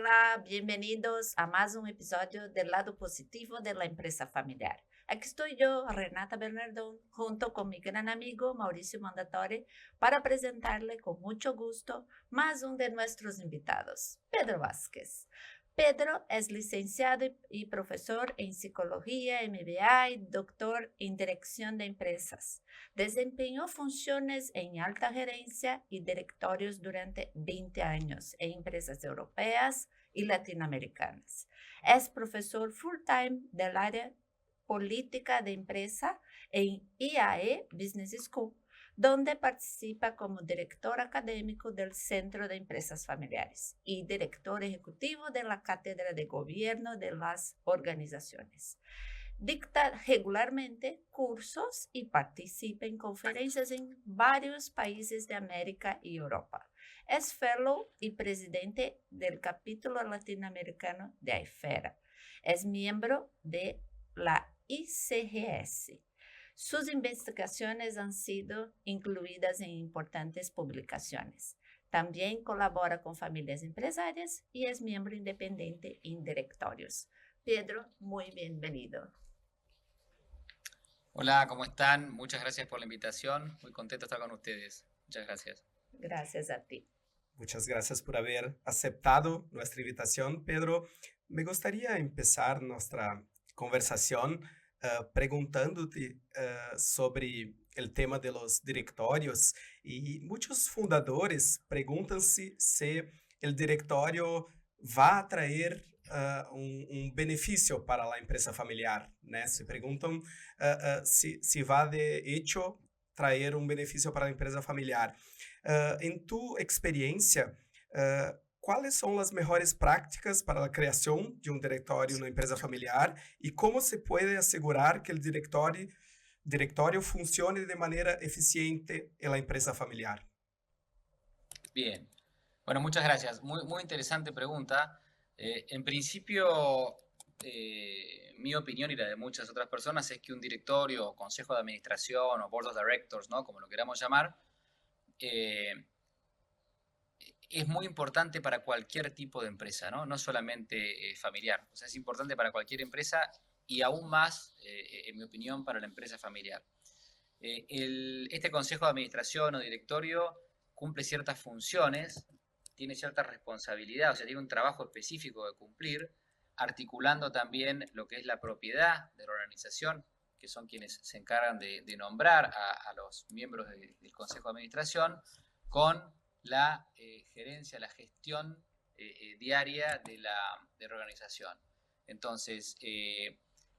Hola, bienvenidos a más un episodio del lado positivo de la empresa familiar. Aquí estoy yo, Renata Bernardón, junto con mi gran amigo Mauricio Mandatore, para presentarle con mucho gusto más un de nuestros invitados, Pedro Vázquez. Pedro es licenciado y profesor en psicología, MBA y doctor en dirección de empresas. Desempeñó funciones en alta gerencia y directorios durante 20 años en empresas europeas y latinoamericanas. Es profesor full-time del área política de empresa en IAE Business School, donde participa como director académico del Centro de Empresas Familiares y director ejecutivo de la Cátedra de Gobierno de las Organizaciones. Dicta regularmente cursos y participa en conferencias en varios países de América y Europa. Es fellow y presidente del capítulo latinoamericano de AIFERA. Es miembro de la ICGS. Sus investigaciones han sido incluidas en importantes publicaciones. También colabora con familias empresarias y es miembro independiente en directorios. Pedro, muy bienvenido. Hola, ¿cómo están? Muchas gracias por la invitación. Muy contento de estar con ustedes. Muchas gracias. Gracias a ti. Muchas gracias por haber aceptado nuestra invitación, Pedro. Me gustaría empezar nuestra conversación preguntándote sobre el tema de los directorios y muchos fundadores preguntan-se se el directório va a traer um benefício para a empresa familiar, né? Se perguntam se vai de hecho traer um benefício para a empresa familiar. Em tu experiência, quais são as melhores práticas para a criação de um diretório na empresa familiar e como se pode assegurar que o diretório funcione de maneira eficiente em la empresa familiar? Bien. Bueno, muchas gracias. Muy interesante pregunta. En principio, mi opinión y la de muchas otras personas es que un directorio o consejo de administración o board of directors, ¿no? Como lo queramos llamar, es muy importante para cualquier tipo de empresa, ¿no? No solamente familiar. O sea, es importante para cualquier empresa y aún más, en mi opinión, para la empresa familiar. Este consejo de administración o directorio cumple ciertas funciones, tiene cierta responsabilidad, o sea, tiene un trabajo específico de cumplir, articulando también lo que es la propiedad de la organización, que son quienes se encargan de nombrar a los miembros del consejo de administración, con la gerencia, la gestión diaria de la organización. Entonces,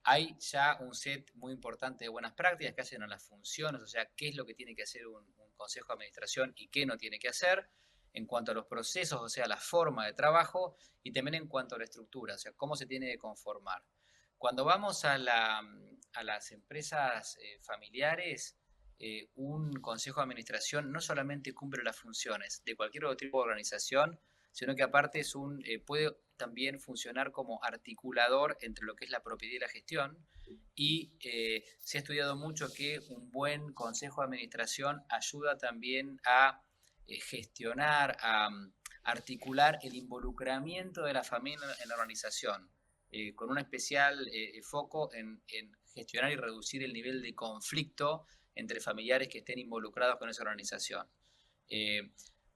hay ya un set muy importante de buenas prácticas que hacen a las funciones, o sea, qué es lo que tiene que hacer un consejo de administración y qué no tiene que hacer, en cuanto a los procesos, o sea, la forma de trabajo, y también en cuanto a la estructura, o sea, cómo se tiene que conformar. Cuando vamos a las empresas familiares, un consejo de administración no solamente cumple las funciones de cualquier otro tipo de organización, sino que aparte puede también funcionar como articulador entre lo que es la propiedad y la gestión. Y se ha estudiado mucho que un buen consejo de administración ayuda también a gestionar, a articular el involucramiento de la familia en la organización, con un especial foco en gestionar y reducir el nivel de conflicto entre familiares que estén involucrados con esa organización.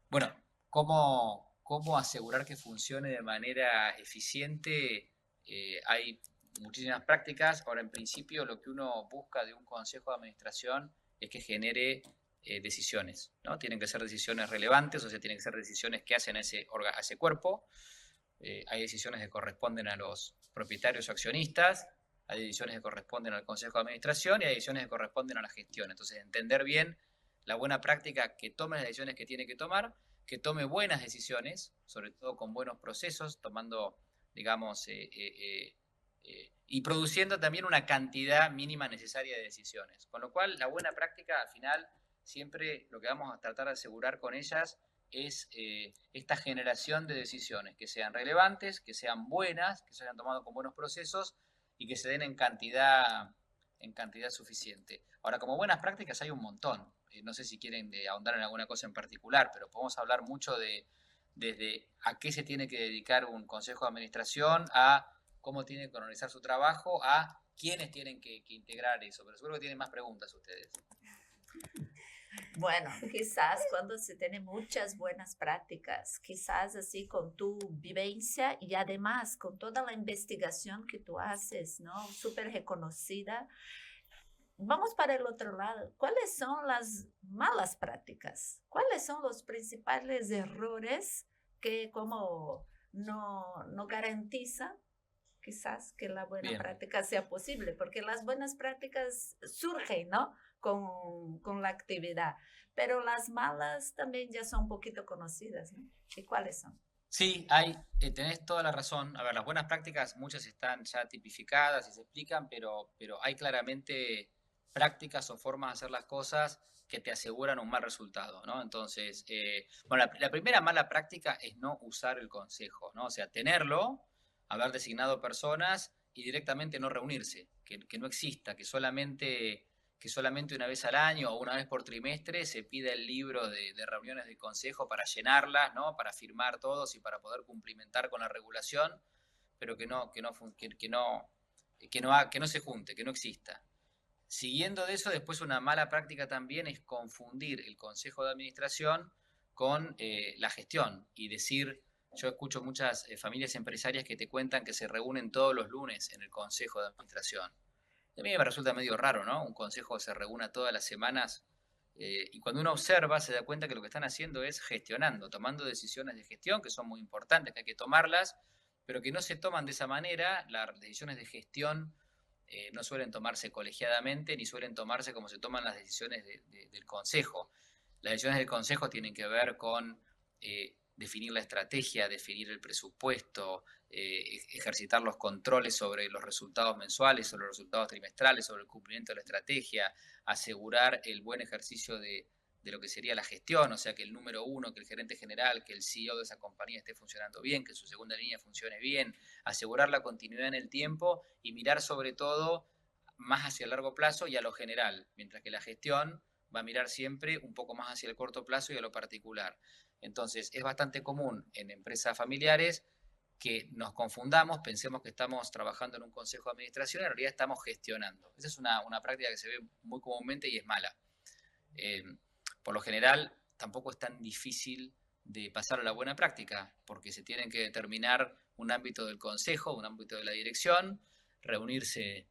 Bueno, ¿cómo asegurar que funcione de manera eficiente? Hay muchísimas prácticas. Ahora, en principio, lo que uno busca de un consejo de administración es que genere decisiones, ¿no? Tienen que ser decisiones relevantes, o sea, tienen que ser decisiones que hacen a ese cuerpo. Hay decisiones que corresponden a los propietarios o accionistas, hay decisiones que corresponden al consejo de administración y hay decisiones que corresponden a la gestión. Entonces, entender bien la buena práctica, que tome las decisiones que tiene que tomar, que tome buenas decisiones, sobre todo con buenos procesos, tomando, digamos, y produciendo también una cantidad mínima necesaria de decisiones. Con lo cual, la buena práctica, al final, siempre lo que vamos a tratar de asegurar con ellas es esta generación de decisiones que sean relevantes, que sean buenas, que se hayan tomado con buenos procesos y que se den en cantidad suficiente. Ahora, como buenas prácticas hay un montón. No sé si quieren ahondar en alguna cosa en particular, pero podemos hablar mucho de desde a qué se tiene que dedicar un consejo de administración, a cómo tienen que organizar su trabajo, a quiénes tienen que integrar eso. Pero seguro que tienen más preguntas ustedes. Bueno, quizás cuando se tiene muchas buenas prácticas, quizás así con tu vivencia y además con toda la investigación que tú haces, ¿no? Súper reconocida. Vamos para el otro lado. ¿Cuáles son las malas prácticas? ¿Cuáles son los principales errores que como no garantizan quizás que la buena Bien. práctica sea posible? Porque las buenas prácticas surgen, ¿no? Con la actividad, pero las malas también ya son un poquito conocidas, ¿no? ¿Y cuáles son? Sí, tenés toda la razón. A ver, las buenas prácticas, muchas están ya tipificadas y se explican, pero hay claramente prácticas o formas de hacer las cosas que te aseguran un mal resultado, ¿no? Entonces, bueno, la primera mala práctica es no usar el consejo, ¿no? O sea, tenerlo, haber designado personas y directamente no reunirse, que no exista, que solamente una vez al año o una vez por trimestre se pida el libro de reuniones de consejo para llenarlas, ¿no? Para firmar todos y para poder cumplimentar con la regulación, pero que no se junte, que no exista. Siguiendo de eso, después una mala práctica también es confundir el consejo de administración con la gestión y decir, yo escucho muchas familias empresarias que te cuentan que se reúnen todos los lunes en el consejo de administración. A mí me resulta medio raro, ¿no? Un consejo se reúna todas las semanas y cuando uno observa se da cuenta que lo que están haciendo es gestionando, tomando decisiones de gestión que son muy importantes, que hay que tomarlas, pero que no se toman de esa manera. Las decisiones de gestión no suelen tomarse colegiadamente ni suelen tomarse como se toman las decisiones del consejo. Las decisiones del consejo tienen que ver con definir la estrategia, definir el presupuesto, ejercitar los controles sobre los resultados mensuales, sobre los resultados trimestrales, sobre el cumplimiento de la estrategia, asegurar el buen ejercicio de lo que sería la gestión, o sea, que el número uno, que el gerente general, que el CEO de esa compañía esté funcionando bien, que su segunda línea funcione bien, asegurar la continuidad en el tiempo y mirar sobre todo más hacia el largo plazo y a lo general, mientras que la gestión va a mirar siempre un poco más hacia el corto plazo y a lo particular. Entonces, es bastante común en empresas familiares que nos confundamos, pensemos que estamos trabajando en un consejo de administración y en realidad estamos gestionando. Esa es una práctica que se ve muy comúnmente y es mala. Por lo general, tampoco es tan difícil de pasar a la buena práctica, porque se tienen que determinar un ámbito del consejo, un ámbito de la dirección, reunirse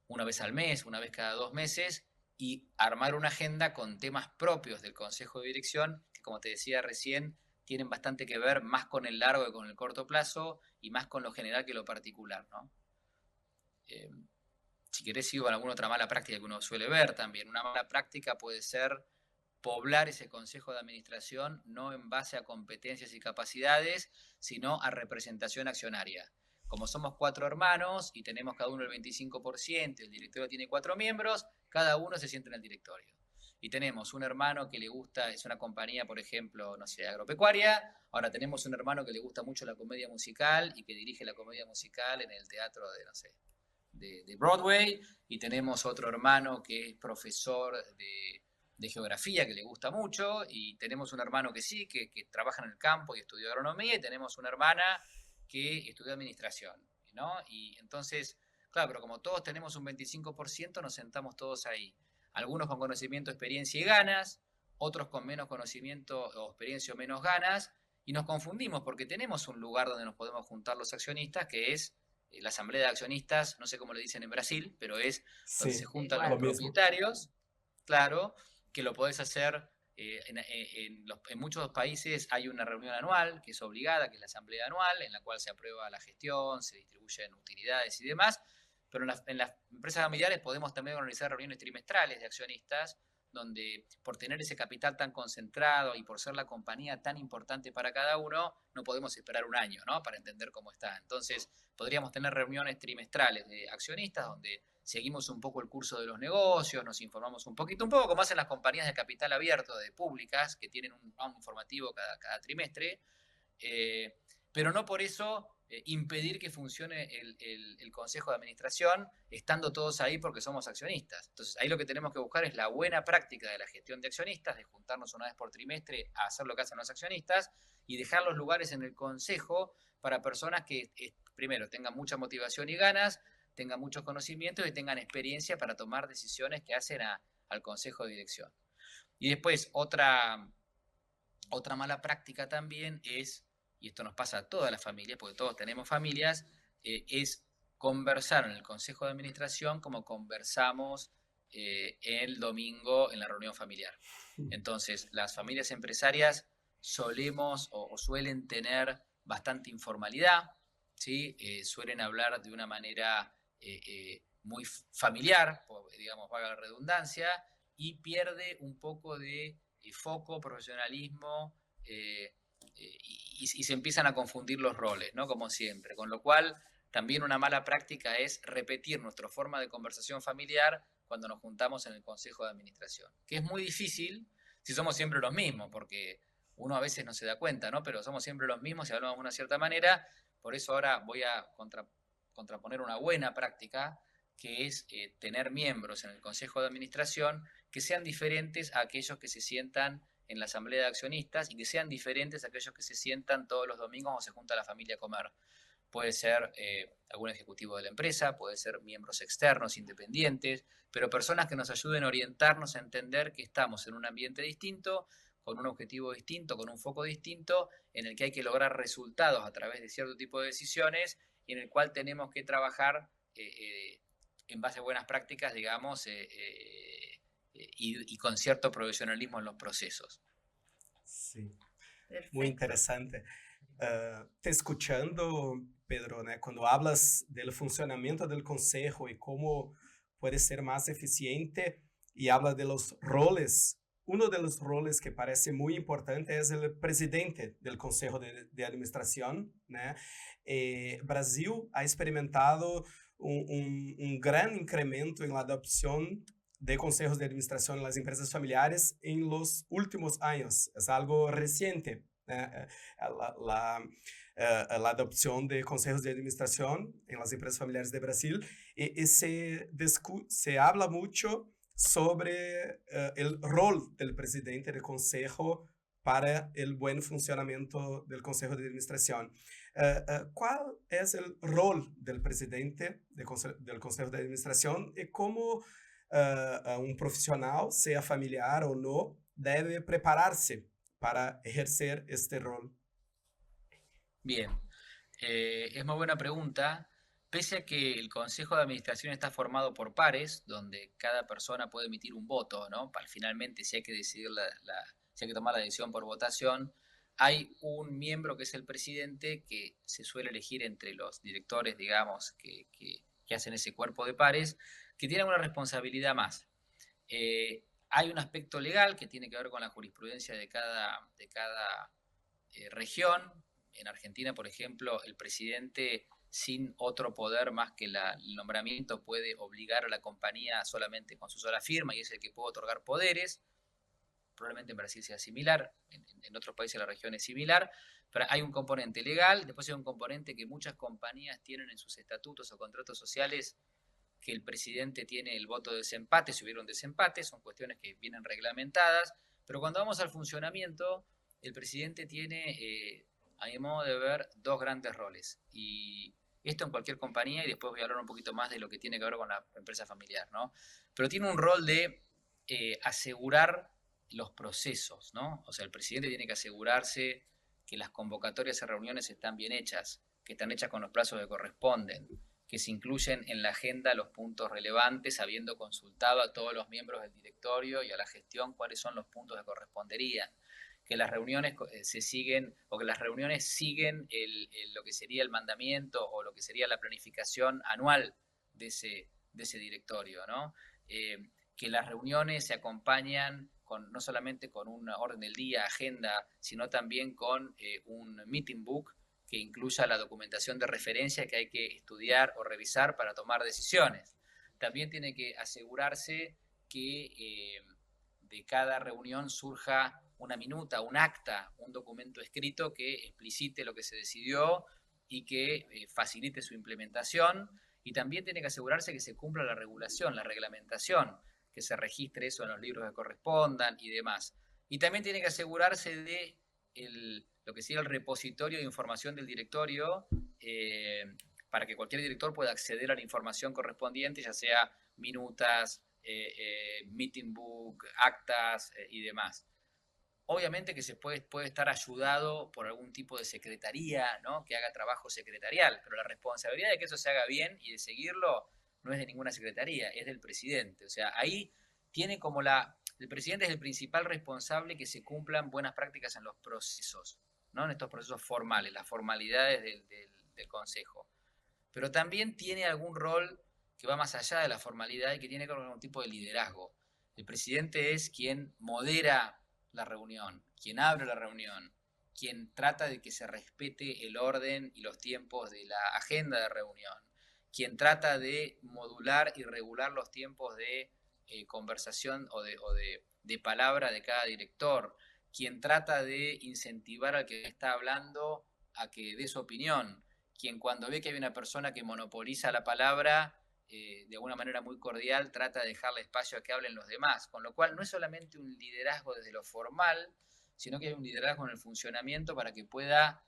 una vez al mes, una vez cada 2 meses, y armar una agenda con temas propios del consejo de dirección, que como te decía recién, tienen bastante que ver más con el largo que con el corto plazo y más con lo general que lo particular, ¿no? Si querés sigo con alguna otra mala práctica que uno suele ver también. Una mala práctica puede ser poblar ese consejo de administración no en base a competencias y capacidades, sino a representación accionaria. Como somos 4 hermanos y tenemos cada uno el 25%, el directorio tiene 4 miembros, cada uno se sienta en el directorio. Y tenemos un hermano que le gusta, es una compañía, por ejemplo, no sé, agropecuaria. Ahora tenemos un hermano que le gusta mucho la comedia musical y que dirige la comedia musical en el teatro de, no sé, de Broadway. Y tenemos otro hermano que es profesor de geografía, que le gusta mucho. Y tenemos un hermano que sí, que trabaja en el campo y estudió agronomía. Y tenemos una hermana que estudió administración, ¿no? Y entonces, claro, pero como todos tenemos un 25%, nos sentamos todos ahí. Algunos con conocimiento, experiencia y ganas, otros con menos conocimiento o experiencia o menos ganas, y nos confundimos porque tenemos un lugar donde nos podemos juntar los accionistas, que es la asamblea de accionistas, no sé cómo le dicen en Brasil, pero es donde se Sí, juntan Igual. los propietarios, claro, que lo podés hacer. En muchos países hay una reunión anual que es obligada, que es la asamblea anual, en la cual se aprueba la gestión, se distribuyen utilidades y demás, pero en las empresas familiares podemos también organizar reuniones trimestrales de accionistas, donde por tener ese capital tan concentrado y por ser la compañía tan importante para cada uno, no podemos esperar un año, ¿no? Para entender cómo está. Entonces, podríamos tener reuniones trimestrales de accionistas donde seguimos un poco el curso de los negocios, nos informamos un poco como hacen las compañías de capital abierto, de públicas, que tienen un round informativo cada trimestre, pero no por eso impedir que funcione el consejo de administración estando todos ahí porque somos accionistas. Entonces, ahí lo que tenemos que buscar es la buena práctica de la gestión de accionistas, de juntarnos una vez por trimestre a hacer lo que hacen los accionistas y dejar los lugares en el consejo para personas que, primero, tengan mucha motivación y ganas, tengan muchos conocimientos y tengan experiencia para tomar decisiones que hacen al consejo de dirección. Y después, otra mala práctica también es, y esto nos pasa a todas las familias, porque todos tenemos familias, es conversar en el consejo de administración como conversamos el domingo en la reunión familiar. Entonces, las familias empresarias solemos o suelen tener bastante informalidad, ¿sí? Suelen hablar de una manera muy familiar, digamos, valga la redundancia, y pierde un poco de foco, profesionalismo, y se empiezan a confundir los roles, ¿no? Como siempre. Con lo cual, también una mala práctica es repetir nuestra forma de conversación familiar cuando nos juntamos en el consejo de administración, que es muy difícil si somos siempre los mismos, porque uno a veces no se da cuenta, ¿no? Pero somos siempre los mismos y hablamos de una cierta manera. Por eso ahora voy a contraponer una buena práctica, que es tener miembros en el consejo de administración que sean diferentes a aquellos que se sientan en la asamblea de accionistas y que sean diferentes a aquellos que se sientan todos los domingos o se junta la familia a comer. Puede ser algún ejecutivo de la empresa, puede ser miembros externos, independientes, pero personas que nos ayuden a orientarnos a entender que estamos en un ambiente distinto, con un objetivo distinto, con un foco distinto, en el que hay que lograr resultados a través de cierto tipo de decisiones y en el cual tenemos que trabajar en base a buenas prácticas, digamos, y con cierto profesionalismo en los procesos. Sí, Perfecto. muy interesante. Te escuchando, Pedro, né, cuando hablas del funcionamiento del consejo y cómo puede ser más eficiente y habla de los roles, uno de los roles que parece muy importante es el presidente del consejo de administración, né? Brasil ha experimentado un gran incremento en la adopción de consejos de administración en las empresas familiares en los últimos años. Es algo reciente, né? La adopción de consejos de administración en las empresas familiares de Brasil y se habla mucho sobre el rol del presidente del consejo para el buen funcionamiento del consejo de administración. ¿Cuál es el rol del presidente del consejo de administración y cómo un profesional, sea familiar o no, debe prepararse para ejercer este rol? Bien, es muy buena pregunta. Pese a que el consejo de administración está formado por pares, donde cada persona puede emitir un voto, ¿no? Para finalmente, si hay que decidir si hay que tomar la decisión por votación, hay un miembro que es el presidente que se suele elegir entre los directores, digamos, que hacen ese cuerpo de pares, que tienen una responsabilidad más. Hay un aspecto legal que tiene que ver con la jurisprudencia de cada región. En Argentina, por ejemplo, el presidente, sin otro poder más que el nombramiento, puede obligar a la compañía solamente con su sola firma y es el que puede otorgar poderes. Probablemente en Brasil sea similar, en otros países de la región es similar, pero hay un componente legal, después hay un componente que muchas compañías tienen en sus estatutos o contratos sociales, que el presidente tiene el voto de desempate, si hubiera un desempate, son cuestiones que vienen reglamentadas, pero cuando vamos al funcionamiento, el presidente tiene, a mi modo de ver, dos grandes roles, y esto en cualquier compañía, y después voy a hablar un poquito más de lo que tiene que ver con la empresa familiar, ¿no? Pero tiene un rol de asegurar los procesos, ¿no? O sea, el presidente tiene que asegurarse que las convocatorias a reuniones están bien hechas, que están hechas con los plazos que corresponden, que se incluyen en la agenda los puntos relevantes, habiendo consultado a todos los miembros del directorio y a la gestión cuáles son los puntos que corresponderían, que las reuniones se siguen, o que las reuniones siguen lo que sería el mandamiento o lo que sería la planificación anual de ese directorio, ¿no? Que las reuniones se acompañan no solamente con una orden del día, agenda, sino también con un meeting book que incluya la documentación de referencia que hay que estudiar o revisar para tomar decisiones. También tiene que asegurarse que de cada reunión surja una minuta, un acta, un documento escrito que explicite lo que se decidió y que facilite su implementación, y también tiene que asegurarse que se cumpla la regulación, la reglamentación, que se registre eso en los libros que correspondan y demás. Y también tiene que asegurarse de lo que sería el repositorio de información del directorio, para que cualquier director pueda acceder a la información correspondiente, ya sea minutas, meeting book, actas y demás. Obviamente que se puede estar ayudado por algún tipo de secretaría, ¿no?, que haga trabajo secretarial, pero la responsabilidad de que eso se haga bien y de seguirlo no es de ninguna secretaría, es del presidente. O sea, ahí tiene como el presidente es el principal responsable que se cumplan buenas prácticas en los procesos, ¿no?, en estos procesos formales, las formalidades del Consejo. Pero también tiene algún rol que va más allá de la formalidad y que tiene que ver con algún tipo de liderazgo. El presidente es quien modera la reunión, quien abre la reunión, quien trata de que se respete el orden y los tiempos de la agenda de reunión, quien trata de modular y regular los tiempos de conversación o de palabra de cada director, quien trata de incentivar al que está hablando a que dé su opinión, quien cuando ve que hay una persona que monopoliza la palabra, de alguna manera muy cordial, trata de dejarle espacio a que hablen los demás, con lo cual no es solamente un liderazgo desde lo formal, sino que hay un liderazgo en el funcionamiento para que pueda,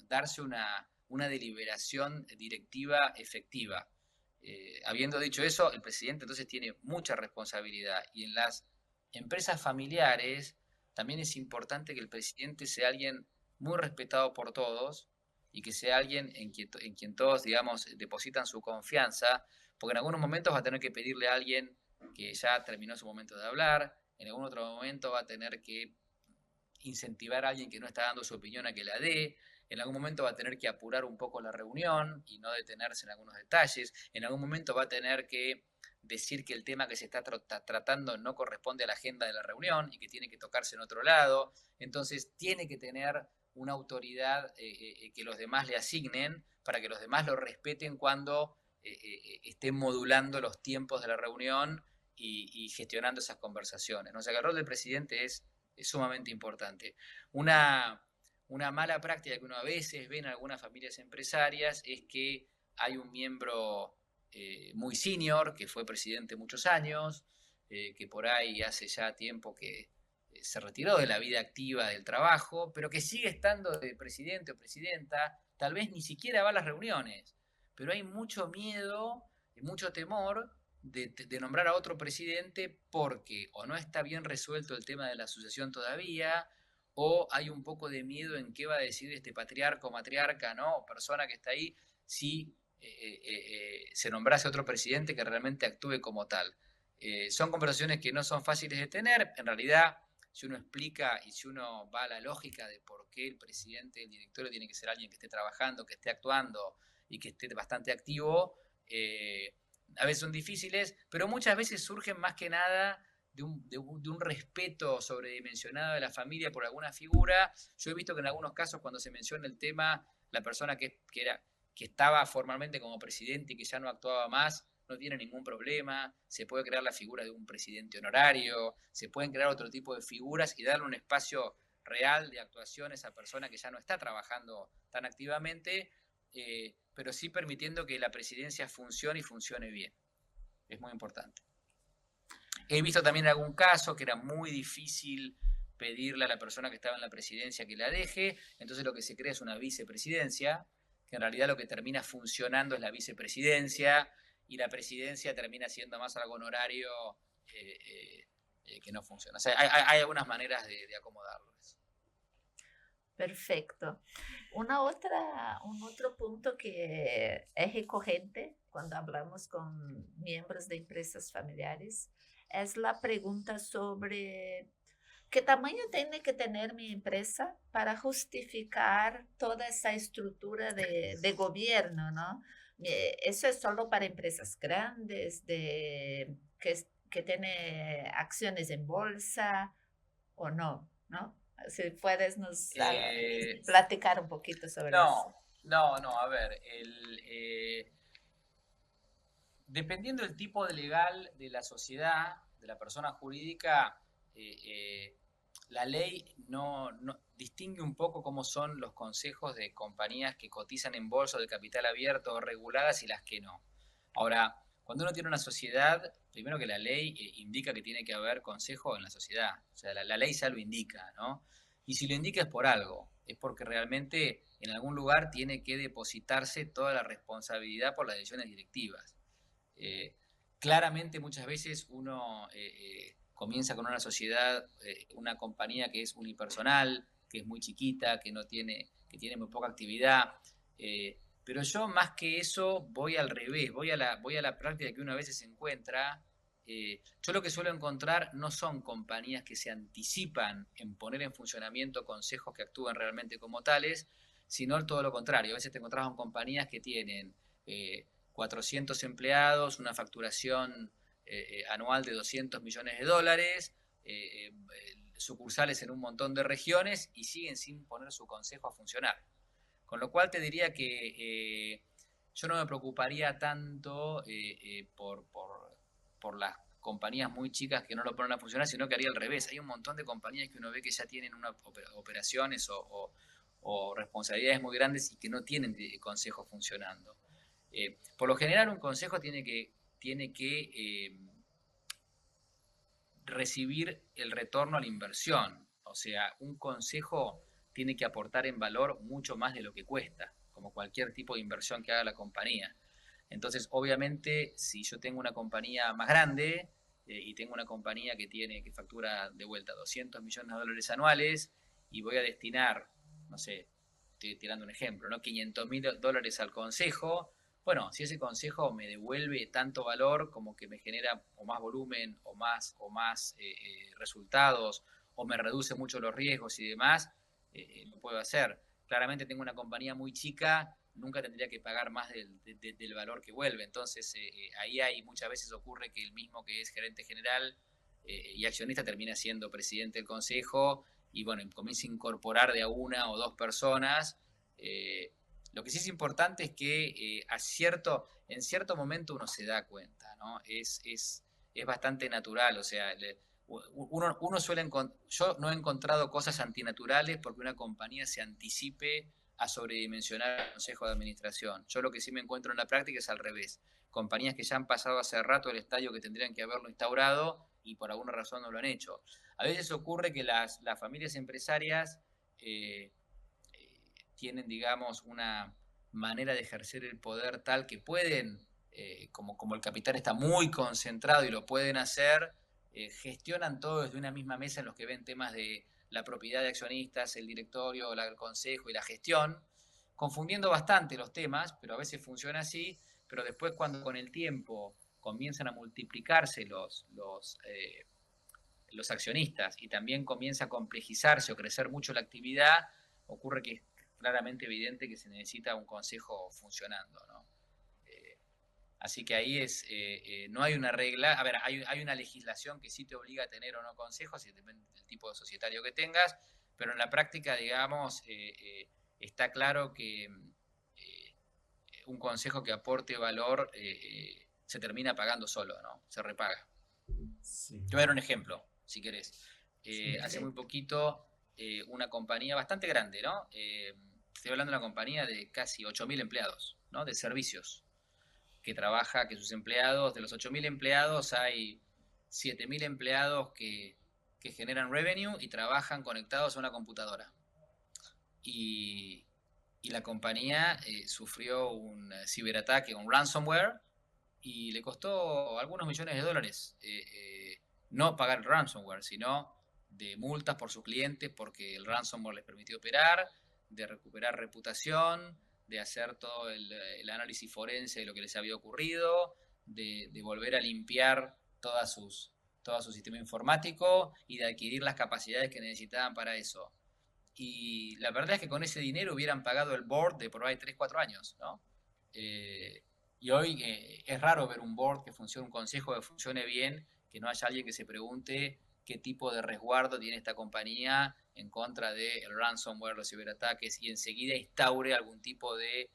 darse una deliberación directiva efectiva. Habiendo dicho eso, el presidente entonces tiene mucha responsabilidad, y en las empresas familiares también es importante que el presidente sea alguien muy respetado por todos, y que sea alguien en quien todos, digamos, depositan su confianza, porque en algunos momentos va a tener que pedirle a alguien que ya terminó su momento de hablar, en algún otro momento va a tener que incentivar a alguien que no está dando su opinión a que la dé, en algún momento va a tener que apurar un poco la reunión y no detenerse en algunos detalles, en algún momento va a tener que decir que el tema que se está tratando no corresponde a la agenda de la reunión y que tiene que tocarse en otro lado. Entonces tiene que tener una autoridad que los demás le asignen, para que los demás lo respeten cuando estén modulando los tiempos de la reunión y gestionando esas conversaciones, ¿no? O sea, que el rol del presidente es sumamente importante. Una mala práctica que uno a veces ve en algunas familias empresarias es que hay un miembro muy senior, que fue presidente muchos años, que por ahí hace ya tiempo que se retiró de la vida activa del trabajo, pero que sigue estando de presidente o presidenta, tal vez ni siquiera va a las reuniones, pero hay mucho miedo y mucho temor de nombrar a otro presidente, porque o no está bien resuelto el tema de la sucesión todavía, o hay un poco de miedo en qué va a decir este patriarca o matriarca, ¿no?, o persona que está ahí, si se nombrase otro presidente que realmente actúe como tal. Son conversaciones que no son fáciles de tener. En realidad, si uno explica y si uno va a la lógica de por qué el presidente del directorio tiene que ser alguien que esté trabajando, que esté actuando y que esté bastante activo, a veces son difíciles, pero muchas veces surgen más que nada de un respeto sobredimensionado de la familia por alguna figura. Yo he visto que en algunos casos, cuando se menciona el tema, la persona que estaba formalmente como presidente y que ya no actuaba más, no tiene ningún problema. Se puede crear la figura de un presidente honorario, se pueden crear otro tipo de figuras y darle un espacio real de actuación a esa persona que ya no está trabajando tan activamente, pero sí permitiendo que la presidencia funcione y funcione bien. Es muy importante. He visto también algún caso que era muy difícil pedirle a la persona que estaba en la presidencia que la deje, entonces lo que se crea es una vicepresidencia, que en realidad lo que termina funcionando es la vicepresidencia, y la presidencia termina siendo más algo honorario que no funciona. O sea, hay algunas maneras de acomodarlo. Perfecto. Un otro punto que es recurrente cuando hablamos con miembros de empresas familiares es la pregunta sobre qué tamaño tiene que tener mi empresa para justificar toda esa estructura de gobierno, ¿no? Eso es solo para empresas grandes, que tiene acciones en bolsa o no, ¿no? Si puedes nos platicar un poquito sobre eso. No, a ver, dependiendo del tipo de legal de la sociedad, de la persona jurídica, la ley no distingue un poco cómo son los consejos de compañías que cotizan en bolsa de capital abierto o reguladas y las que no. Ahora, cuando uno tiene una sociedad, primero que la ley indica que tiene que haber consejo en la sociedad. O sea, la ley ya lo indica, ¿no? Y si lo indica es por algo, es porque realmente en algún lugar tiene que depositarse toda la responsabilidad por las decisiones directivas. Eh, Claramente muchas veces uno comienza con una sociedad, una compañía que es unipersonal, que es muy chiquita, que tiene muy poca actividad. Pero yo más que eso voy al revés, voy a la práctica que uno a veces encuentra. Yo lo que suelo encontrar no son compañías que se anticipan en poner en funcionamiento consejos que actúen realmente como tales, sino todo lo contrario. A veces te encontrás con compañías que tienen 400 empleados, una facturación anual de 200 millones de dólares, sucursales en un montón de regiones y siguen sin poner su consejo a funcionar. Con lo cual te diría que yo no me preocuparía tanto por las compañías muy chicas que no lo ponen a funcionar, sino que haría al revés. Hay un montón de compañías que uno ve que ya tienen operaciones o responsabilidades muy grandes y que no tienen consejos funcionando. Por lo general un consejo tiene que recibir el retorno a la inversión. O sea, un consejo tiene que aportar en valor mucho más de lo que cuesta, como cualquier tipo de inversión que haga la compañía. Entonces, obviamente, si yo tengo una compañía más grande y tengo una compañía que factura de vuelta 200 millones de dólares anuales y voy a destinar, no sé, estoy tirando un ejemplo, ¿no? 500 mil dólares al consejo. Bueno, si ese consejo me devuelve tanto valor como que me genera o más volumen o más resultados o me reduce mucho los riesgos y demás, lo puedo hacer. Claramente tengo una compañía muy chica, nunca tendría que pagar más del valor que vuelve. Entonces, ahí muchas veces ocurre que el mismo que es gerente general y accionista termina siendo presidente del consejo y bueno, comienza a incorporar de a una o dos personas. Lo que sí es importante es que en cierto momento uno se da cuenta, ¿no? Es bastante natural, o sea, uno suele yo no he encontrado cosas antinaturales porque una compañía se anticipe a sobredimensionar el consejo de administración. Yo lo que sí me encuentro en la práctica es al revés. Compañías que ya han pasado hace rato el estadio que tendrían que haberlo instaurado y por alguna razón no lo han hecho. A veces ocurre que las familias empresarias tienen, digamos, una manera de ejercer el poder tal que pueden, como el capital está muy concentrado y lo pueden hacer, gestionan todo desde una misma mesa en los que ven temas de la propiedad de accionistas, el directorio, el consejo y la gestión, confundiendo bastante los temas, pero a veces funciona así, pero después cuando con el tiempo comienzan a multiplicarse los accionistas y también comienza a complejizarse o crecer mucho la actividad, ocurre que es claramente evidente que se necesita un consejo funcionando, ¿no? Así que ahí no hay una regla, a ver, hay una legislación que sí te obliga a tener o no consejos, y depende del tipo de societario que tengas, pero en la práctica, digamos, está claro que un consejo que aporte valor se termina pagando solo, ¿no? Se repaga. Sí, Te voy a dar un ejemplo, si querés. sí. Hace muy poquito, una compañía bastante grande, ¿no? Estoy hablando de una compañía de casi 8.000 empleados, ¿no? De servicios, que sus empleados, de los 8.000 empleados, hay 7.000 empleados que generan revenue y trabajan conectados a una computadora. Y, y la compañía sufrió un ciberataque, un ransomware, y le costó algunos millones de dólares no pagar el ransomware, sino de multas por sus clientes porque el ransomware les permitió operar, de recuperar reputación, de hacer todo el análisis forense de lo que les había ocurrido, de volver a limpiar todo su sistema informático y de adquirir las capacidades que necesitaban para eso. Y la verdad es que con ese dinero hubieran pagado el board de por ahí 3, 4 años, ¿no? Eh, y hoy es raro ver un board que funcione, un consejo que funcione bien, que no haya alguien que se pregunte qué tipo de resguardo tiene esta compañía en contra del ransomware, los ciberataques, y enseguida instaure algún tipo de,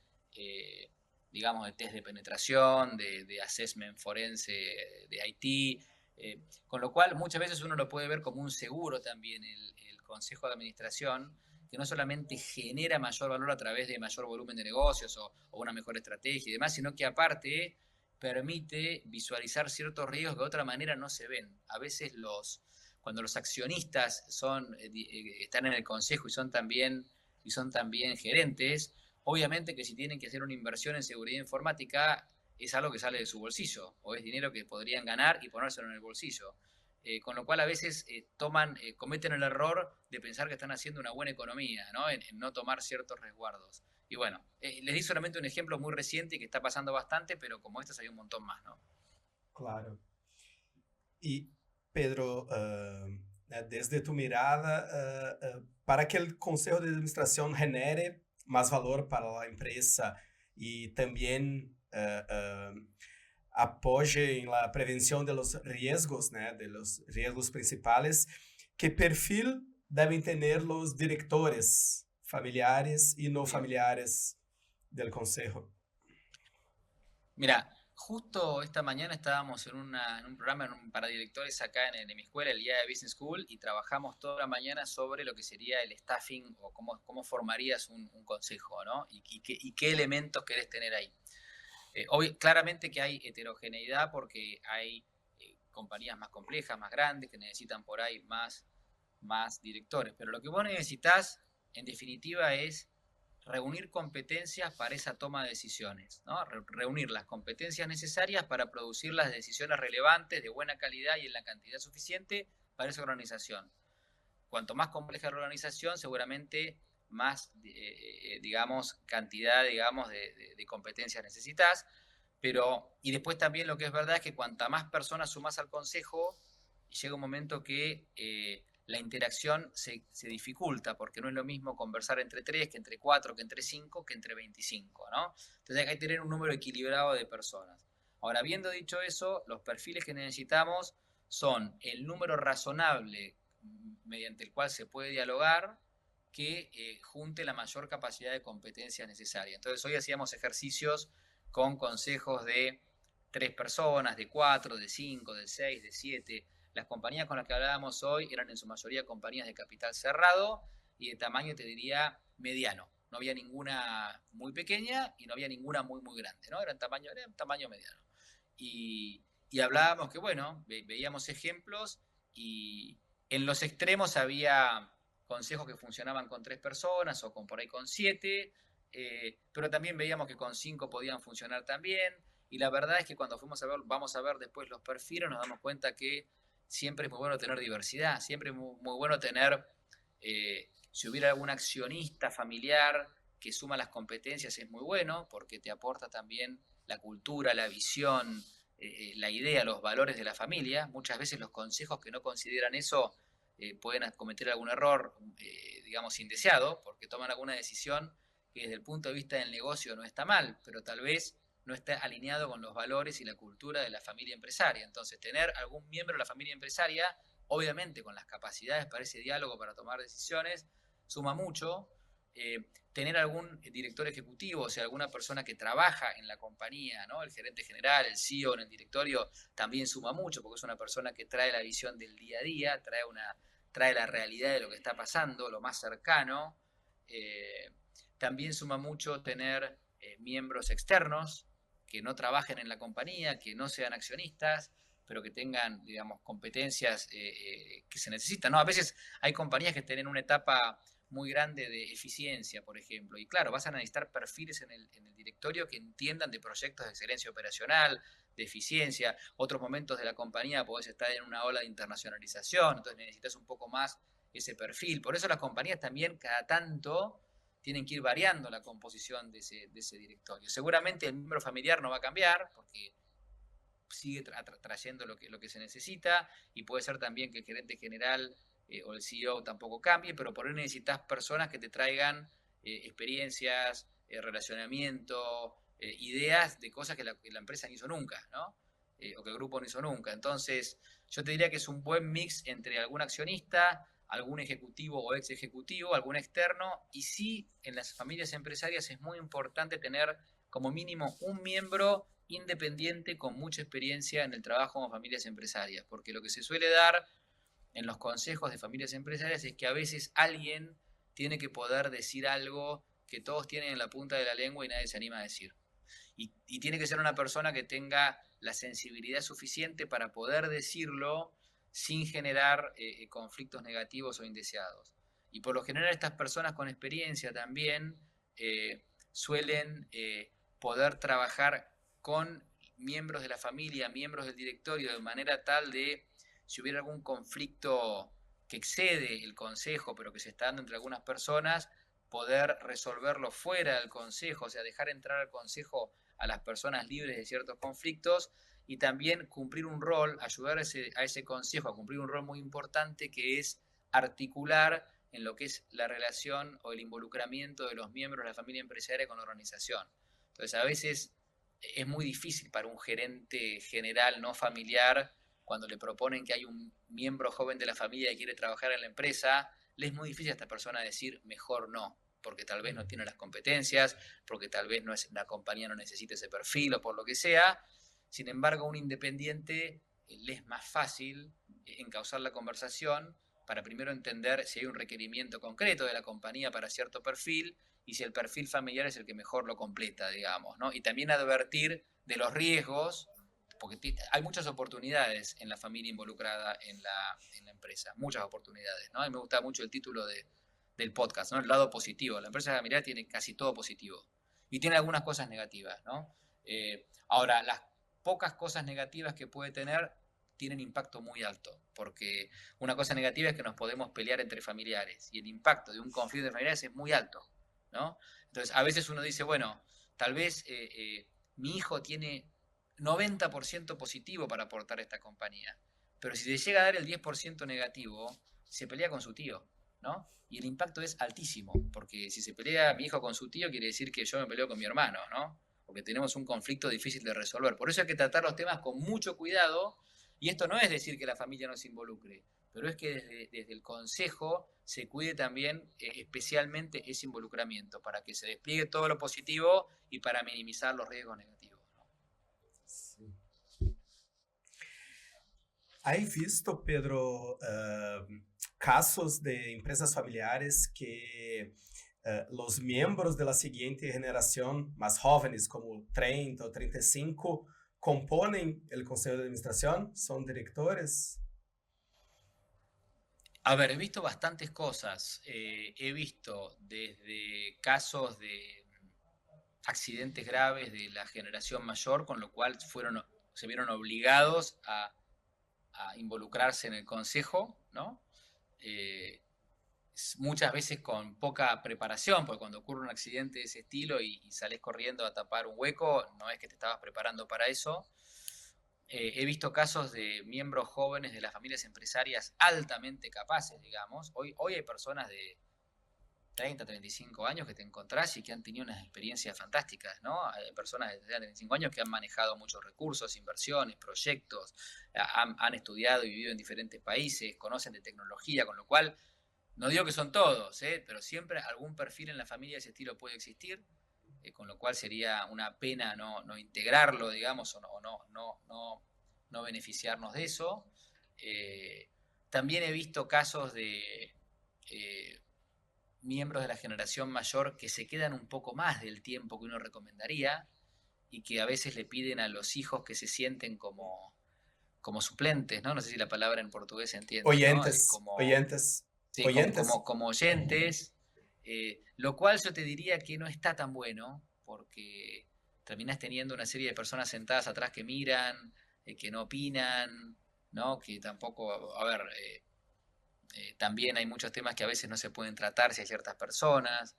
digamos, de test de penetración, de assessment forense de IT, Con lo cual, muchas veces uno lo puede ver como un seguro también, el consejo de administración, que no solamente genera mayor valor a través de mayor volumen de negocios o una mejor estrategia y demás, sino que aparte permite visualizar ciertos riesgos que de otra manera no se ven. A veces cuando los accionistas están en el consejo y son también gerentes, obviamente que si tienen que hacer una inversión en seguridad informática, es algo que sale de su bolsillo, o es dinero que podrían ganar y ponérselo en el bolsillo. Con lo cual a veces cometen el error de pensar que están haciendo una buena economía, ¿no? En no tomar ciertos resguardos. Y bueno, les di solamente un ejemplo muy reciente que está pasando bastante, pero como estos hay un montón más, ¿no? Claro. Y Pedro, desde tu mirada, para que el Consejo de Administración genere más valor para la empresa y también apoye en la prevención de los riesgos, ¿no? De los riesgos principales, ¿qué perfil deben tener los directores familiares y no familiares del Consejo? Mira, justo esta mañana estábamos en un programa para directores acá en mi escuela, el IAE Business School, y trabajamos toda la mañana sobre lo que sería el staffing o cómo formarías un consejo, ¿no? Y qué elementos querés tener ahí. Claramente que hay heterogeneidad porque hay compañías más complejas, más grandes, que necesitan por ahí más directores. Pero lo que vos necesitas, en definitiva, es reunir competencias para esa toma de decisiones, ¿no? Reunir las competencias necesarias para producir las decisiones relevantes, de buena calidad y en la cantidad suficiente para esa organización. Cuanto más compleja la organización, seguramente más, digamos, cantidad, digamos, de competencias necesitas. Y después también lo que es verdad es que cuanta más personas sumas al consejo, llega un momento que la interacción se dificulta, porque no es lo mismo conversar entre 3, que entre 4, que entre 5, que entre 25, ¿no? Entonces hay que tener un número equilibrado de personas. Ahora, habiendo dicho eso, los perfiles que necesitamos son el número razonable mediante el cual se puede dialogar, que junte la mayor capacidad de competencias necesaria. Entonces hoy hacíamos ejercicios con consejos de 3 personas, de 4, de 5, de 6, de 7. Las compañías con las que hablábamos hoy eran en su mayoría compañías de capital cerrado y de tamaño, te diría, mediano. No había ninguna muy pequeña y no había ninguna muy, muy grande, ¿no? Era un tamaño mediano. Y hablábamos que, bueno, veíamos ejemplos y en los extremos había consejos que funcionaban con 3 personas o por ahí con 7, pero también veíamos que con 5 podían funcionar también. Y la verdad es que cuando vamos a ver después los perfiles, nos damos cuenta que siempre es muy bueno tener diversidad, siempre es muy bueno tener, si hubiera algún accionista familiar que suma las competencias, es muy bueno, porque te aporta también la cultura, la visión, la idea, los valores de la familia. Muchas veces los consejos que no consideran eso pueden cometer algún error, digamos, indeseado, porque toman alguna decisión que desde el punto de vista del negocio no está mal, pero tal vez no está alineado con los valores y la cultura de la familia empresaria. Entonces, tener algún miembro de la familia empresaria, obviamente con las capacidades para ese diálogo, para tomar decisiones, suma mucho. Tener algún director ejecutivo, o sea, alguna persona que trabaja en la compañía, ¿no? El gerente general, el CEO en el directorio, también suma mucho, porque es una persona que trae la visión del día a día, trae la realidad de lo que está pasando, lo más cercano. También suma mucho tener miembros externos que no trabajen en la compañía, que no sean accionistas, pero que tengan, digamos, competencias que se necesitan, ¿no? A veces hay compañías que estén en una etapa muy grande de eficiencia, por ejemplo, y claro, vas a necesitar perfiles en el directorio que entiendan de proyectos de excelencia operacional, de eficiencia. Otros momentos de la compañía podés estar en una ola de internacionalización, entonces necesitas un poco más ese perfil. Por eso las compañías también cada tanto tienen que ir variando la composición de ese directorio. Seguramente el miembro familiar no va a cambiar, porque sigue trayendo lo que se necesita, y puede ser también que el gerente general o el CEO tampoco cambie, pero por ahí necesitas personas que te traigan experiencias, relacionamiento, ideas de cosas que la empresa no hizo nunca, ¿no? O que el grupo no hizo nunca. Entonces, yo te diría que es un buen mix entre algún accionista, algún ejecutivo o ex ejecutivo, algún externo, y sí, en las familias empresarias es muy importante tener como mínimo un miembro independiente con mucha experiencia en el trabajo con familias empresarias, porque lo que se suele dar en los consejos de familias empresarias es que a veces alguien tiene que poder decir algo que todos tienen en la punta de la lengua y nadie se anima a decir. Y tiene que ser una persona que tenga la sensibilidad suficiente para poder decirlo sin generar conflictos negativos o indeseados. Y por lo general estas personas con experiencia también suelen poder trabajar con miembros de la familia, miembros del directorio, de manera tal de, si hubiera algún conflicto que excede el consejo, pero que se está dando entre algunas personas, poder resolverlo fuera del consejo, o sea, dejar entrar al consejo a las personas libres de ciertos conflictos y también cumplir un rol, ayudar a ese consejo a cumplir un rol muy importante que es articular en lo que es la relación o el involucramiento de los miembros de la familia empresaria con la organización. Entonces, a veces es muy difícil para un gerente general no familiar, cuando le proponen que hay un miembro joven de la familia que quiere trabajar en la empresa, le es muy difícil a esta persona decir mejor no, porque tal vez no tiene las competencias, porque tal vez la compañía no necesita ese perfil o por lo que sea. Sin embargo, a un independiente le es más fácil encauzar la conversación para primero entender si hay un requerimiento concreto de la compañía para cierto perfil y si el perfil familiar es el que mejor lo completa, digamos, ¿no? Y también advertir de los riesgos, porque hay muchas oportunidades en la familia involucrada en la empresa, muchas oportunidades, ¿no? A mí me gusta mucho el título del podcast, ¿no? El lado positivo. La empresa familiar tiene casi todo positivo y tiene algunas cosas negativas, ¿no? Ahora, las pocas cosas negativas que puede tener tienen impacto muy alto, porque una cosa negativa es que nos podemos pelear entre familiares y el impacto de un conflicto de familiares es muy alto, ¿no? Entonces, a veces uno dice, bueno, tal vez mi hijo tiene 90% positivo para aportar a esta compañía, pero si le llega a dar el 10% negativo, se pelea con su tío, ¿no? Y el impacto es altísimo, porque si se pelea mi hijo con su tío, quiere decir que yo me peleo con mi hermano, ¿no? Porque tenemos un conflicto difícil de resolver. Por eso hay que tratar los temas con mucho cuidado, y esto no es decir que la familia no se involucre, pero es que desde el consejo se cuide también especialmente ese involucramiento, para que se despliegue todo lo positivo y para minimizar los riesgos negativos, ¿no? Sí. ¿Has visto, Pedro, casos de empresas familiares que los miembros de la siguiente generación, más jóvenes, como 30 o 35, componen el consejo de administración? ¿Son directores? A ver, he visto bastantes cosas. He visto desde casos de accidentes graves de la generación mayor, con lo cual se vieron obligados a involucrarse en el consejo, ¿no? Muchas veces con poca preparación, porque cuando ocurre un accidente de ese estilo y sales corriendo a tapar un hueco, no es que te estabas preparando para eso. He visto casos de miembros jóvenes de las familias empresarias altamente capaces, digamos. Hoy hay personas de 30, 35 años que te encontrás y que han tenido unas experiencias fantásticas, ¿no? Hay personas de 30, 35 años que han manejado muchos recursos, inversiones, proyectos, han estudiado y vivido en diferentes países, conocen de tecnología, con lo cual, no digo que son todos, pero siempre algún perfil en la familia de ese estilo puede existir, con lo cual sería una pena no integrarlo, digamos, o no beneficiarnos de eso. También he visto casos de miembros de la generación mayor que se quedan un poco más del tiempo que uno recomendaría y que a veces le piden a los hijos que se sienten como suplentes, ¿no? No sé si la palabra en portugués se entiende, ¿no? Oyentes, oyentes, Sí, oyentes. como oyentes, lo cual yo te diría que no está tan bueno, porque terminás teniendo una serie de personas sentadas atrás que miran, que no opinan, ¿no? Que tampoco, a ver, también hay muchos temas que a veces no se pueden tratar si hay ciertas personas.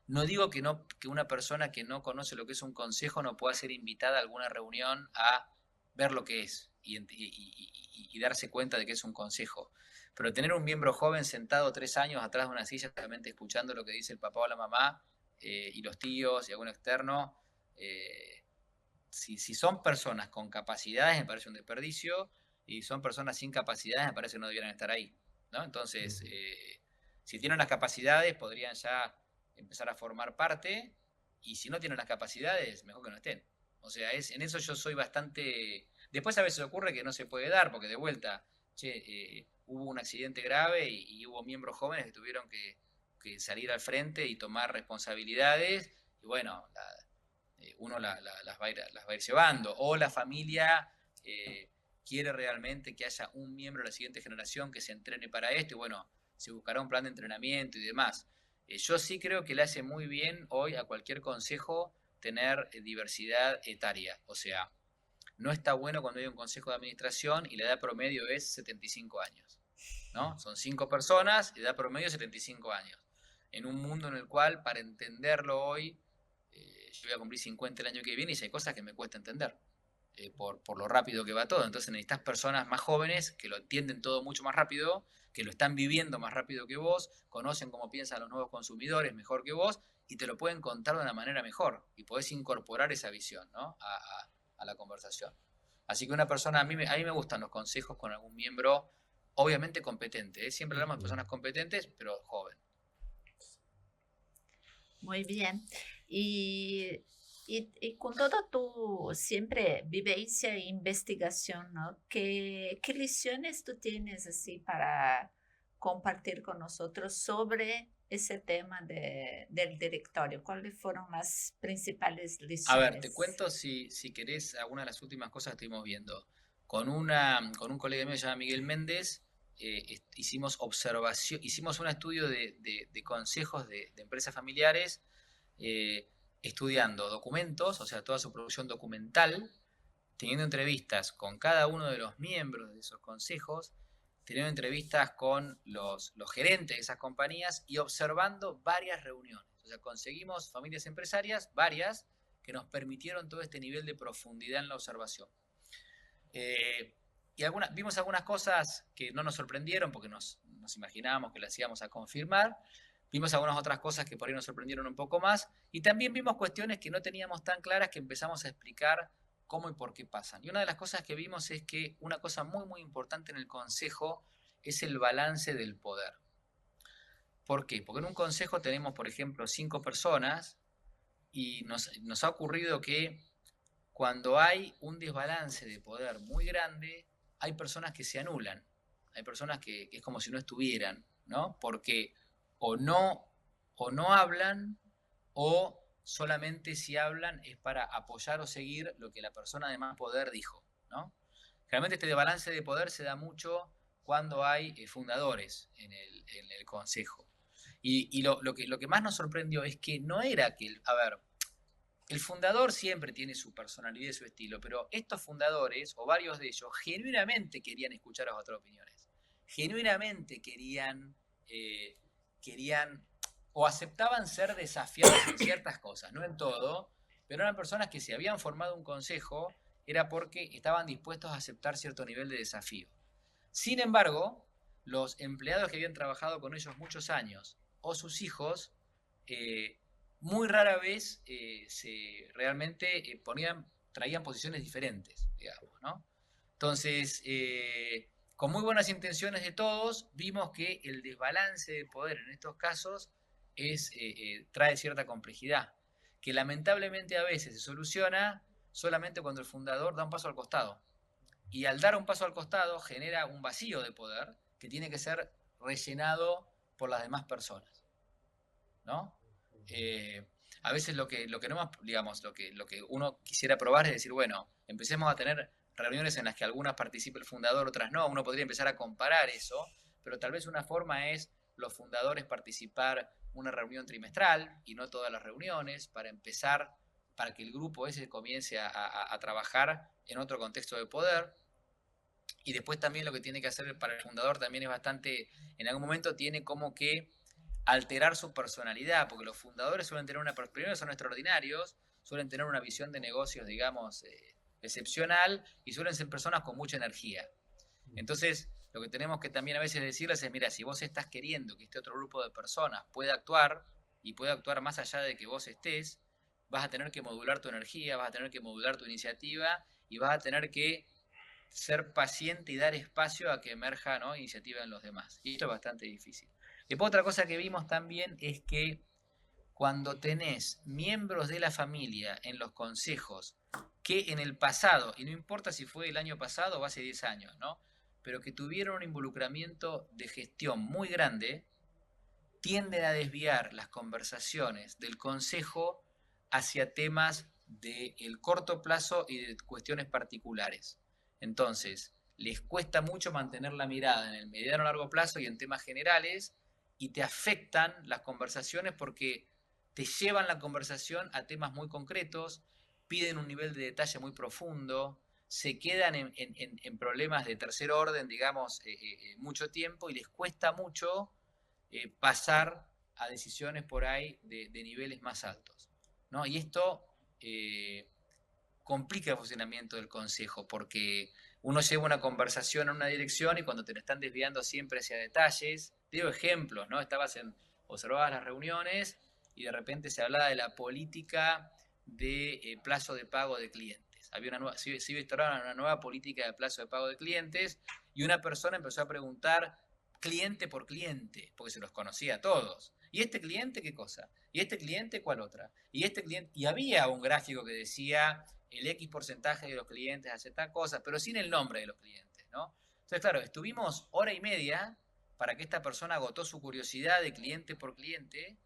No digo que una persona que no conoce lo que es un consejo no pueda ser invitada a alguna reunión a ver lo que es y darse cuenta de que es un consejo. Pero tener un miembro joven sentado 3 años atrás de una silla, solamente escuchando lo que dice el papá o la mamá y los tíos y algún externo, si son personas con capacidades me parece un desperdicio, y son personas sin capacidades me parece que no debieran estar ahí, ¿no? Entonces, si tienen las capacidades podrían ya empezar a formar parte, y si no tienen las capacidades, mejor que no estén, O sea, en eso yo soy bastante... Después a veces ocurre que no se puede dar, porque de vuelta, hubo un accidente grave y hubo miembros jóvenes que tuvieron que salir al frente y tomar responsabilidades, y bueno, uno las va a ir llevando. O la familia quiere realmente que haya un miembro de la siguiente generación que se entrene para esto, y bueno, se buscará un plan de entrenamiento y demás. Yo sí creo que le hace muy bien hoy a cualquier consejo tener diversidad etaria. O sea, no está bueno cuando hay un consejo de administración y la edad promedio es 75 años, ¿no? Son 5 personas, edad promedio 75 años. En un mundo en el cual, para entenderlo hoy, yo voy a cumplir 50 el año que viene y hay cosas que me cuesta entender. Por lo rápido que va todo. Entonces necesitas personas más jóvenes que lo entienden todo mucho más rápido, que lo están viviendo más rápido que vos, conocen cómo piensan los nuevos consumidores mejor que vos y te lo pueden contar de una manera mejor y podés incorporar esa visión, ¿no? a la conversación. Así que una persona, a mí me gustan los consejos con algún miembro, obviamente competente, ¿eh? Siempre hablamos de personas competentes, pero joven. Muy bien. Y con toda tu siempre vivencia e investigación, ¿no? ¿Qué lecciones tú tienes así para compartir con nosotros sobre ese tema del directorio? ¿Cuáles fueron las principales A ver, te lecciones? cuento si querés alguna de las últimas cosas que estuvimos viendo. Con un colega mío que se llama Miguel Méndez, hicimos un estudio de consejos de empresas familiares, estudiando documentos, o sea, toda su producción documental, teniendo entrevistas con cada uno de los miembros de esos consejos, teniendo entrevistas con los gerentes de esas compañías y observando varias reuniones. O sea, conseguimos familias empresarias, varias, que nos permitieron todo este nivel de profundidad en la observación. Y vimos algunas cosas que no nos sorprendieron porque nos imaginábamos que las íbamos a confirmar. Vimos algunas otras cosas que por ahí nos sorprendieron un poco más. Y también vimos cuestiones que no teníamos tan claras que empezamos a explicar cómo y por qué pasan. Y una de las cosas que vimos es que una cosa muy, muy importante en el consejo es el balance del poder. ¿Por qué? Porque en un consejo tenemos, por ejemplo, 5 personas y nos ha ocurrido que cuando hay un desbalance de poder muy grande, hay personas que se anulan, hay personas que es como si no estuvieran, ¿no? Porque o no hablan, o solamente si hablan es para apoyar o seguir lo que la persona de más poder dijo, ¿no? Generalmente este desbalance de poder se da mucho cuando hay fundadores en el consejo. Y lo que más nos sorprendió es que no era que, a ver, el fundador siempre tiene su personalidad y su estilo, pero estos fundadores, o varios de ellos, genuinamente querían escuchar las otras opiniones. Genuinamente querían o aceptaban ser desafiados en ciertas cosas, no en todo, pero eran personas que si habían formado un consejo era porque estaban dispuestos a aceptar cierto nivel de desafío. Sin embargo, los empleados que habían trabajado con ellos muchos años o sus hijos, muy rara vez realmente traían posiciones diferentes, digamos, ¿no? Entonces, con muy buenas intenciones de todos, vimos que el desbalance de poder en estos casos trae cierta complejidad, que lamentablemente a veces se soluciona solamente cuando el fundador da un paso al costado. Y al dar un paso al costado genera un vacío de poder que tiene que ser rellenado por las demás personas, ¿no? A veces lo que no, digamos, lo que uno quisiera probar es decir, bueno, empecemos a tener reuniones en las que algunas participe el fundador, otras no. Uno podría empezar a comparar eso, pero tal vez una forma es los fundadores participar una reunión trimestral y no todas las reuniones para empezar, para que el grupo ese comience a trabajar en otro contexto de poder. Y después también lo que tiene que hacer para el fundador también es bastante, en algún momento tiene como que alterar su personalidad, porque los fundadores suelen tener primero son extraordinarios, suelen tener una visión de negocios, digamos, excepcional, y suelen ser personas con mucha energía. Entonces, lo que tenemos que también a veces decirles es, mira, si vos estás queriendo que este otro grupo de personas pueda actuar, y pueda actuar más allá de que vos estés, vas a tener que modular tu energía, vas a tener que modular tu iniciativa, y vas a tener que ser paciente y dar espacio a que emerja, ¿no?, iniciativa en los demás. Y esto es bastante difícil. Después otra cosa que vimos también es que cuando tenés miembros de la familia en los consejos que en el pasado, y no importa si fue el año pasado o hace 10 años, ¿no? Pero que tuvieron un involucramiento de gestión muy grande, tienden a desviar las conversaciones del consejo hacia temas del corto plazo y de cuestiones particulares. Entonces, les cuesta mucho mantener la mirada en el mediano o largo plazo y en temas generales, y te afectan las conversaciones porque te llevan la conversación a temas muy concretos, piden un nivel de detalle muy profundo, se quedan en problemas de tercer orden, digamos, mucho tiempo, y les cuesta mucho pasar a decisiones por ahí de niveles más altos, ¿no? Y esto complica el funcionamiento del consejo, porque uno lleva una conversación en una dirección y cuando te la están desviando siempre hacia detalles, te digo ejemplos, ¿no? Observabas las reuniones y de repente se hablaba de la política de plazo de pago de clientes. Se iba a instaurar una nueva política de plazo de pago de clientes y una persona empezó a preguntar cliente por cliente, porque se los conocía a todos. ¿Y este cliente qué cosa? ¿Y este cliente cuál otra? ¿Y este cliente? Y había un gráfico que decía el X porcentaje de los clientes hace tal cosa, pero sin el nombre de los clientes, ¿no? Entonces, claro, estuvimos hora y media para que esta persona agotó su curiosidad de cliente por cliente,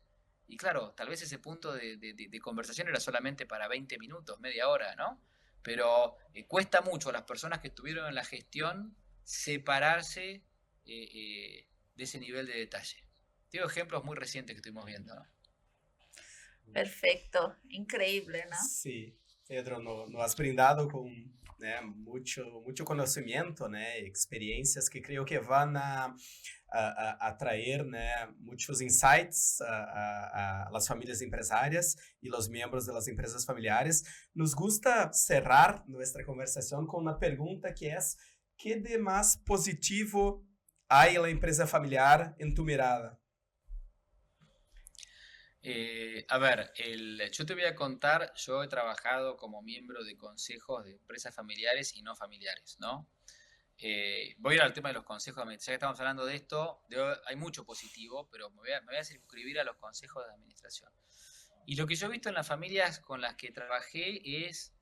y claro, tal vez ese punto de conversación era solamente para 20 minutos, media hora, ¿no? Pero cuesta mucho a las personas que estuvieron en la gestión separarse de ese nivel de detalle. Tengo ejemplos muy recientes que estuvimos viendo, ¿no? Perfecto, increíble, ¿no? Sí, Pedro, nos has brindado con, né, mucho conocimiento, né, experiencias que creo que van a traer, né, muchos insights a las familias empresarias y los miembros de las empresas familiares. Nos gusta cerrar nuestra conversación con una pregunta que es, ¿qué de más positivo hay en la empresa familiar en tu mirada? A ver, yo te voy a contar, yo he trabajado como miembro de consejos de empresas familiares y no familiares, ¿no? Voy a ir al tema de los consejos, ya que estamos hablando de esto, hay mucho positivo, pero me voy a circunscribir a los consejos de administración. Y lo que yo he visto en las familias con las que trabajé es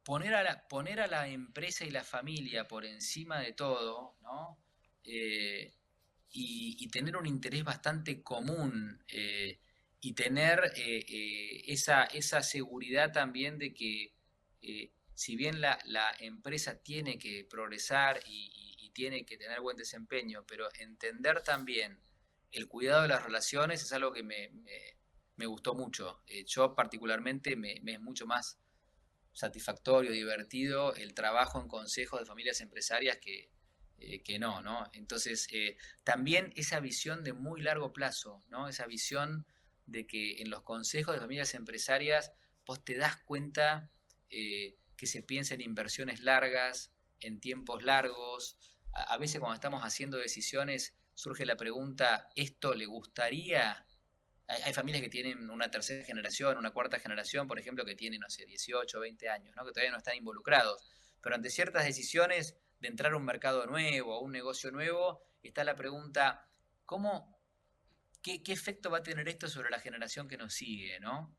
poner a la empresa y la familia por encima de todo, ¿no? Y tener un interés bastante común, y tener esa seguridad también de que si bien la empresa tiene que progresar y tiene que tener buen desempeño, pero entender también el cuidado de las relaciones es algo que me gustó mucho. Yo particularmente me es mucho más satisfactorio, divertido el trabajo en consejos de familias empresarias que no, ¿no? Entonces, también esa visión de muy largo plazo, ¿no? Esa visión de que en los consejos de familias empresarias vos te das cuenta que se piensa en inversiones largas, en tiempos largos. A veces cuando estamos haciendo decisiones surge la pregunta, ¿esto le gustaría? Hay familias que tienen una tercera generación, una cuarta generación, por ejemplo, que tienen, no sé, 18, 20 años, ¿no? Que todavía no están involucrados. Pero ante ciertas decisiones de entrar a un mercado nuevo, a un negocio nuevo, está la pregunta, ¿qué efecto va a tener esto sobre la generación que nos sigue, ¿no?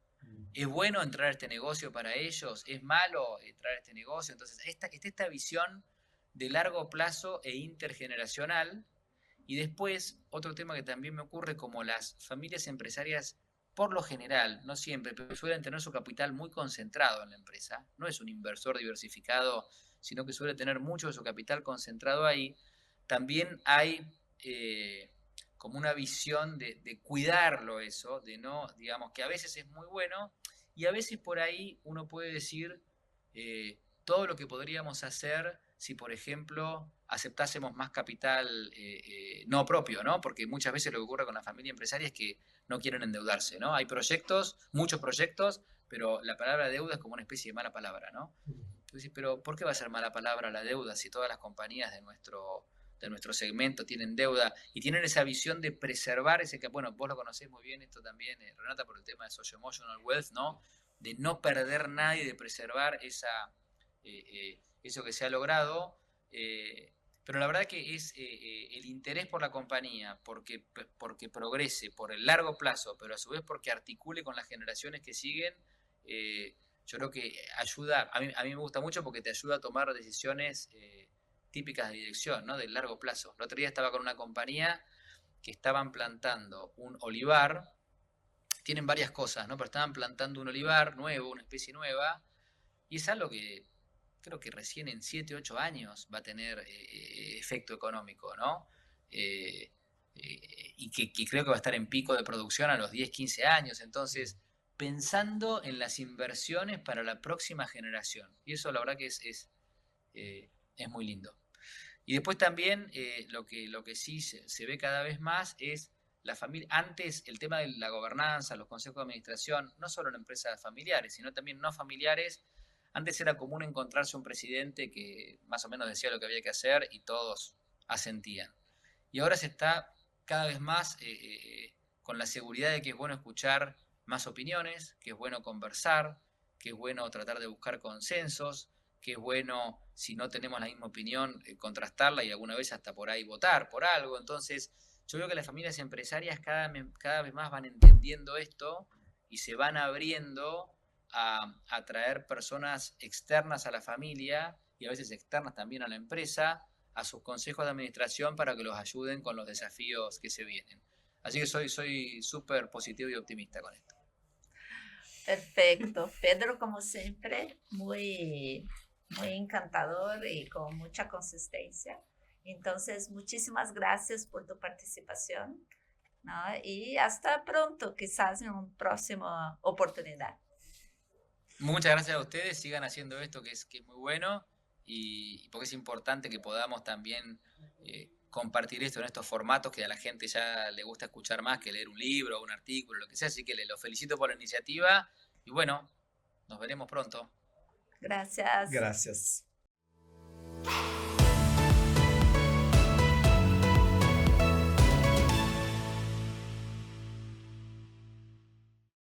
¿Es bueno entrar a este negocio para ellos? ¿Es malo entrar a este negocio? Entonces, esta visión de largo plazo e intergeneracional. Y después, otro tema que también me ocurre, como las familias empresarias, por lo general, no siempre, pero suelen tener su capital muy concentrado en la empresa. No es un inversor diversificado, sino que suele tener mucho de su capital concentrado ahí. También hay como una visión de cuidarlo eso, de no, digamos, que a veces es muy bueno y a veces por ahí uno puede decir todo lo que podríamos hacer si, por ejemplo, aceptásemos más capital no propio, ¿no? Porque muchas veces lo que ocurre con la familia empresaria es que no quieren endeudarse, ¿no? Hay proyectos, muchos proyectos, pero la palabra deuda es como una especie de mala palabra, ¿no? Entonces, pero ¿por qué va a ser mala palabra la deuda si todas las compañías de nuestro segmento tienen deuda y tienen esa visión de preservar ese que, bueno, vos lo conocés muy bien esto también, Renata, por el tema de Social Emotional Wealth, ¿no? De no perder nada y de preservar eso que se ha logrado. pero la verdad que es el interés por la compañía, porque progrese por el largo plazo, pero a su vez porque articule con las generaciones que siguen, yo creo que ayuda, a mí me gusta mucho porque te ayuda a tomar decisiones típicas de dirección, ¿no? Del largo plazo. El otro día estaba con una compañía que estaban plantando un olivar, tienen varias cosas, ¿no? Pero estaban plantando un olivar nuevo, una especie nueva, y es algo que creo que recién en 7, 8 años va a tener efecto económico, ¿no? Y que creo que va a estar en pico de producción a los 10, 15 años. Entonces, pensando en las inversiones para la próxima generación. Y eso la verdad que es muy lindo. Y después también lo que sí se ve cada vez más es la familia. Antes el tema de la gobernanza, los consejos de administración, no solo en empresas familiares, sino también no familiares. Antes era común encontrarse un presidente que más o menos decía lo que había que hacer y todos asentían. Y ahora se está cada vez más con la seguridad de que es bueno escuchar más opiniones, que es bueno conversar, que es bueno tratar de buscar consensos, que es bueno, si no tenemos la misma opinión, contrastarla y alguna vez hasta por ahí votar por algo. Entonces, yo veo que las familias empresarias cada vez más van entendiendo esto y se van abriendo a traer personas externas a la familia y a veces externas también a la empresa, a sus consejos de administración para que los ayuden con los desafíos que se vienen. Así que soy súper positivo y optimista con esto. Perfecto. Pedro, como siempre, muy encantador y con mucha consistencia. Entonces, muchísimas gracias por tu participación, ¿no? Y hasta pronto, quizás en una próxima oportunidad. Muchas gracias a ustedes, sigan haciendo esto que es muy bueno y porque es importante que podamos también compartir esto en estos formatos que a la gente ya le gusta escuchar más que leer un libro o un artículo, lo que sea, así que los felicito por la iniciativa y bueno, nos veremos pronto. Gracias. Gracias.